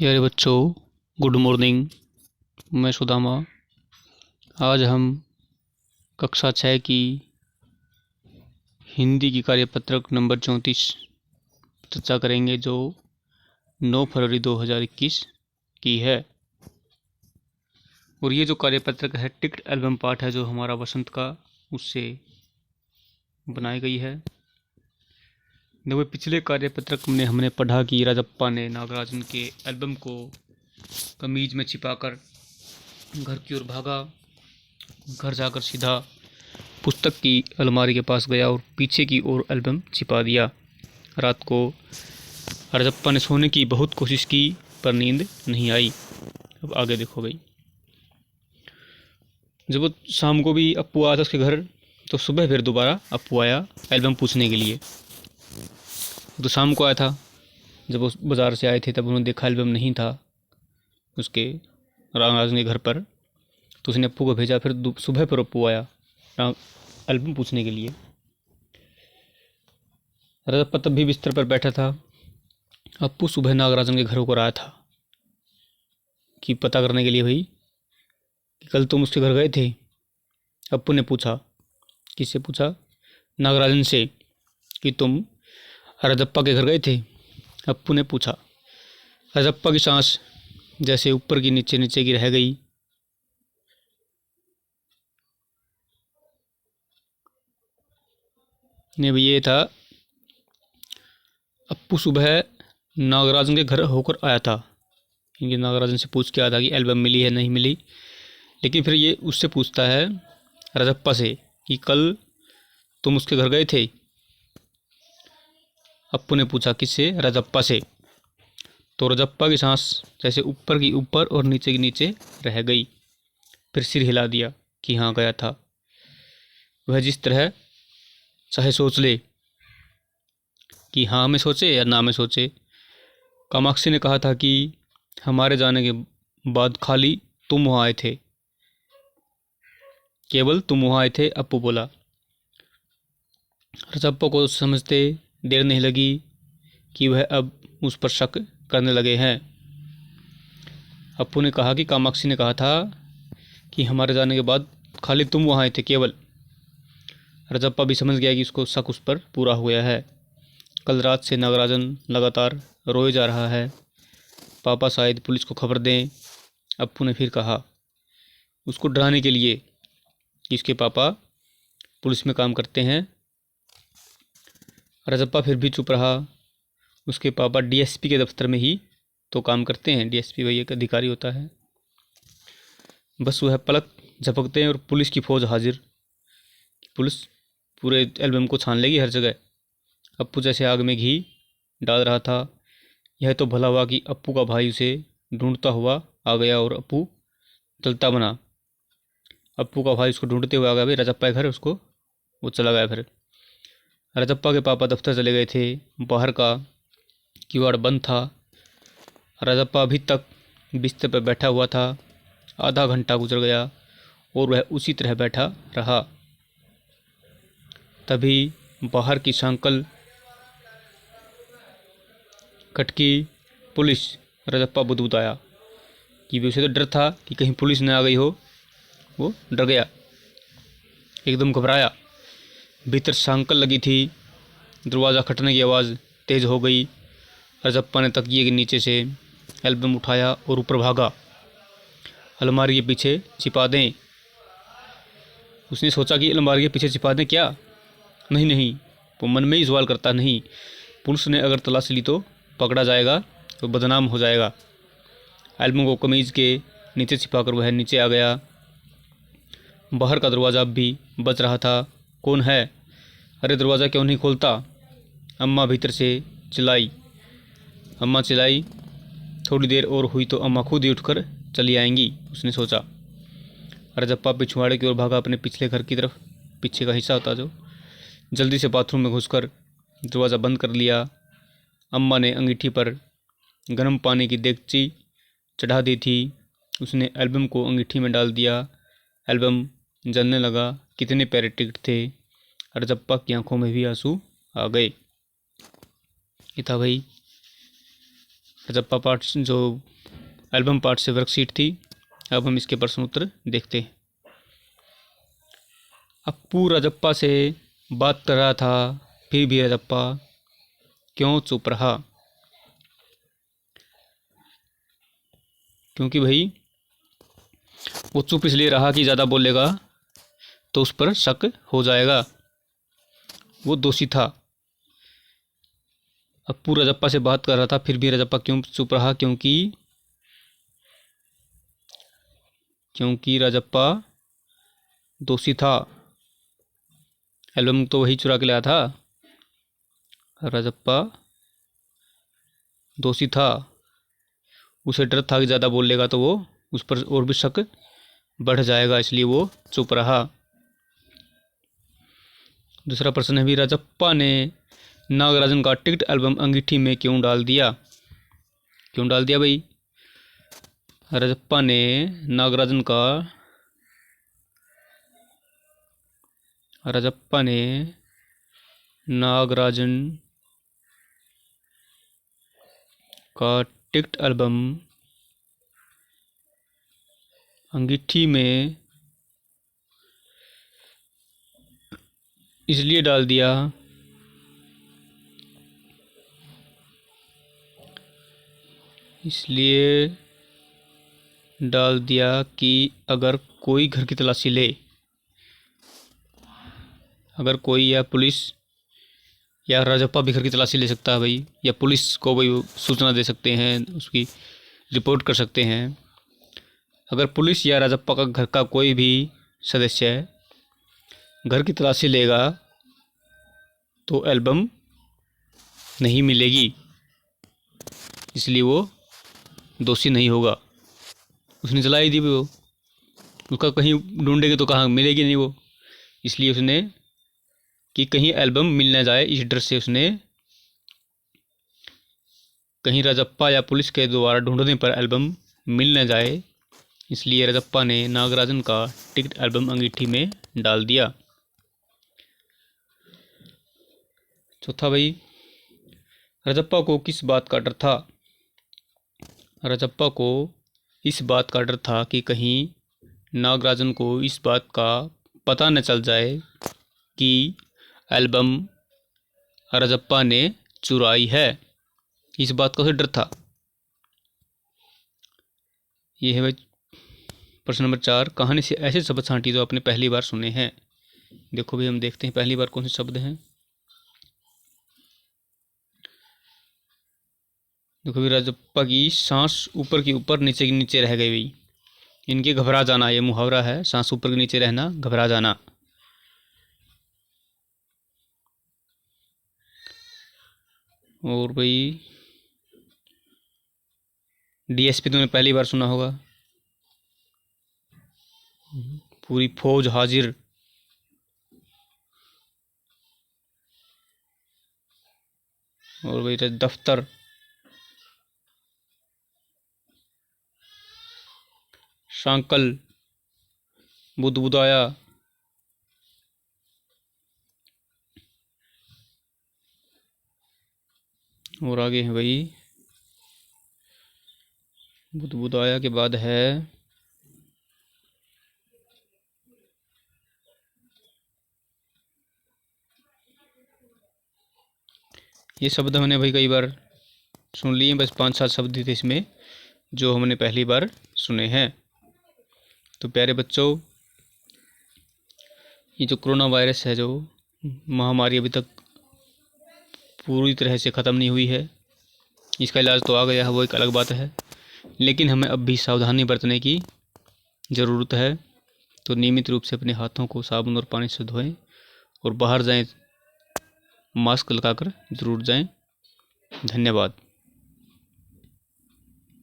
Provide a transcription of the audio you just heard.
प्यारे बच्चों, good morning. मैं सुदामा। आज हम कक्षा 6 की हिंदी की कार्यपत्रक नंबर 34 चर्चा करेंगे, जो 9 फरवरी 2021 की है। और ये जो कार्यपत्रक है टिक्ट एल्बम पाठ है, जो हमारा वसंत का, उससे बनाई गई है। देखो, पिछले कार्यपत्रक में हमने पढ़ा कि राजप्पा ने नागराजन के एल्बम को कमीज में छिपाकर घर की ओर भागा। घर जाकर सीधा पुस्तक की अलमारी के पास गया और पीछे की ओर एल्बम छिपा दिया। रात को राजप्पा ने सोने की बहुत कोशिश की, पर नींद नहीं आई। अब आगे देखो भाई। जब वो शाम को भी अप्पू आया था उसके घर, तो सुबह फिर दोबारा अप्पू आया एल्बम पूछने के लिए। तो शाम को आया था, जब वो बाज़ार से आए थे तब उन्होंने देखा एल्बम नहीं था उसके राजन के घर पर। तो उसने अप्पू को भेजा। फिर सुबह पर अप्पू आया एल्बम पूछने के लिए। राजप्पा तब भी बिस्तर पर बैठा था। अप्पू सुबह नागराजन के घर होकर आया था कि पता करने के लिए, भाई कि कल तुम उसके घर गए थे। अप्पू ने पूछा। किससे पूछा? नागराजन से, कि तुम राजप्पा के घर गए थे। अप्पू ने पूछा। राजप्पा की सांस जैसे ऊपर की नीचे नीचे की रह गई। ने भी ये था, अप्पू सुबह नागराजन के घर होकर आया था, क्योंकि नागराजन से पूछ के आया था कि एल्बम मिली है नहीं मिली। लेकिन फिर ये उससे पूछता है, राजप्पा से, कि कल तुम उसके घर गए थे। अप्पू ने पूछा। किससे? राजप्पा से। तो राजप्पा की सांस जैसे ऊपर की ऊपर और नीचे की नीचे रह गई। फिर सिर हिला दिया कि हाँ गया था। वह जिस तरह चाहे सोच ले, कि हाँ में सोचे या ना में सोचे। कामाक्षी ने कहा था कि हमारे जाने के बाद खाली तुम वहाँ आए थे, केवल तुम वहाँ आए थे, अप्पू बोला। राजप्पा को समझते देर नहीं लगी कि वह अब उस पर शक करने लगे हैं। अप्पू ने कहा कि कामाक्षी ने कहा था कि हमारे जाने के बाद खाली तुम वहाँ आए थे, केवल। राजप्पा भी समझ गया कि उसको शक उस पर पूरा हो गया है। कल रात से नागराजन लगातार रोए जा रहा है। पापा शायद पुलिस को खबर दें। अप्पू ने फिर कहा, उसको डराने के लिए कि उसके पापा पुलिस में काम करते हैं। राजप्पा फिर भी चुप रहा। उसके पापा डीएसपी के दफ्तर में ही तो काम करते हैं। डीएसपी वही एक अधिकारी होता है। बस वह पलक झपकते हैं और पुलिस की फौज हाजिर। पुलिस पूरे एल्बम को छान लेगी हर जगह। अप्पू जैसे आग में घी डाल रहा था। यह तो भला हुआ कि अप्पू का भाई उसे ढूंढता हुआ आ गया और अप्पू जलता बना। अप्पू का भाई उसको ढूंढते हुए आ गया। भाई राजप्पा के घर उसको वो चला गया। फिर राजप्पा के पापा दफ्तर चले गए थे। बाहर का किवाड़ बंद था। राजप्पा अभी तक बिस्तर पर बैठा हुआ था। आधा घंटा गुजर गया और वह उसी तरह बैठा रहा। तभी बाहर की सांकल खटकी। पुलिस। राजप्पा बुदबुदाया कि उसे तो डर था कि कहीं पुलिस न आ गई हो। वो डर गया, एकदम घबराया। भीतर सांकल लगी थी। दरवाज़ा खटने की आवाज़ तेज़ हो गई। राजप्पा ने तकिए के नीचे से एल्बम उठाया और ऊपर भागा। अलमारी के पीछे छिपा दें। उसने सोचा कि अलमारी के पीछे छिपा दें क्या? नहीं नहीं, वो मन में ही सवाल करता, नहीं, पुलिस ने अगर तलाश ली तो पकड़ा जाएगा, तो बदनाम हो जाएगा। एल्बम को कमीज़ के नीचे छिपाकर वह नीचे आ गया। बाहर का दरवाज़ा अब भी बज रहा था। कौन है? अरे दरवाज़ा क्यों नहीं खोलता? अम्मा भीतर से चिल्लाई। अम्मा चिल्लाई। थोड़ी देर और हुई तो अम्मा खुद ही उठकर चली आएंगी, उसने सोचा। राजप्पा पिछवाड़े की ओर भागा, अपने पिछले घर की तरफ। पीछे का हिस्सा होता जो। जल्दी से बाथरूम में घुसकर दरवाज़ा बंद कर लिया। अम्मा ने अंगीठी पर गर्म पानी की देगची चढ़ा दी थी। उसने एल्बम को अंगीठी में डाल दिया। एल्बम जलने लगा। कितने प्यारे टिकट थे। राजप्पा की आंखों में भी आंसू आ गए। ये था भाई रजप्पा पार्ट जो एल्बम पार्ट से वर्कशीट थी। अब हम इसके प्रश्न उत्तर देखते हैं। अप्पू रजप्पा से बात कर रहा था, फिर भी रजप्पा क्यों चुप रहा? क्योंकि भाई वो चुप इसलिए रहा कि ज़्यादा बोलेगा तो उस पर शक हो जाएगा, वो दोषी था। अप्पू रजप्पा से बात कर रहा था, फिर भी रजप्पा क्यों चुप रहा? क्योंकि रजप्पा दोषी था। एल्बम तो वही चुरा के लाया था। रजप्पा दोषी था, उसे डर था कि ज़्यादा बोलेगा तो वो उस पर और भी शक बढ़ जाएगा, इसलिए वो चुप रहा। दूसरा प्रश्न है भी, रजप्पा ने नागराजन का टिकट एल्बम अंगीठी में क्यों डाल दिया? क्यों डाल दिया भाई? रजप्पा ने नागराजन का टिकट एल्बम अंगीठी में इसलिए डाल दिया कि अगर कोई घर की तलाशी ले, अगर कोई या पुलिस या रजप्पा भी घर की तलाशी ले सकता है भाई, या पुलिस को भाई सूचना दे सकते हैं, उसकी रिपोर्ट कर सकते हैं। अगर पुलिस या रजप्पा का घर का कोई भी सदस्य घर की तलाशी लेगा तो एल्बम नहीं मिलेगी, इसलिए वो दोषी नहीं होगा। उसने जला ही दी वो, उसका कहीं ढूंढेंगे तो कहाँ मिलेगी नहीं वो, इसलिए उसने कि कहीं एल्बम मिल ना जाए, इस डर से उसने कहीं रजप्पा या पुलिस के द्वारा ढूंढने पर एल्बम मिल ना जाए, इसलिए रजप्पा ने नागराजन का टिकट एल्बम अंगीठी में डाल दिया। चौथा भाई, रजप्पा को किस बात का डर था? रजप्पा को इस बात का डर था कि कहीं नागराजन को इस बात का पता न चल जाए कि एल्बम रजप्पा ने चुराई है, इस बात का उसे डर था। ये है भाई प्रश्न नंबर 4, कहानी से ऐसे शब्द छांटी जो आपने पहली बार सुने हैं। देखो भाई हम देखते हैं पहली बार कौन से शब्द हैं। देखो भाई, रजप्पा की सांस ऊपर की ऊपर नीचे की नीचे रह गई भाई, इनके घबरा जाना, ये मुहावरा है, सांस ऊपर के नीचे रहना, घबरा जाना। और भाई डीएसपी तुमने पहली बार सुना होगा, पूरी फौज हाजिर। और भाई दफ्तर, सांकल, बुदबुदाया। और आगे है भाई बुदबुदाया के बाद है ये शब्द हमने भाई कई बार सुन लिए, बस 5-7 शब्द थे इसमें जो हमने पहली बार सुने हैं। तो प्यारे बच्चों, ये जो कोरोना वायरस है, जो महामारी अभी तक पूरी तरह से ख़त्म नहीं हुई है, इसका इलाज तो आ गया है, वो एक अलग बात है, लेकिन हमें अब भी सावधानी बरतने की ज़रूरत है। तो नियमित रूप से अपने हाथों को साबुन और पानी से धोएं और बाहर जाएं मास्क लगाकर ज़रूर जाएं। धन्यवाद।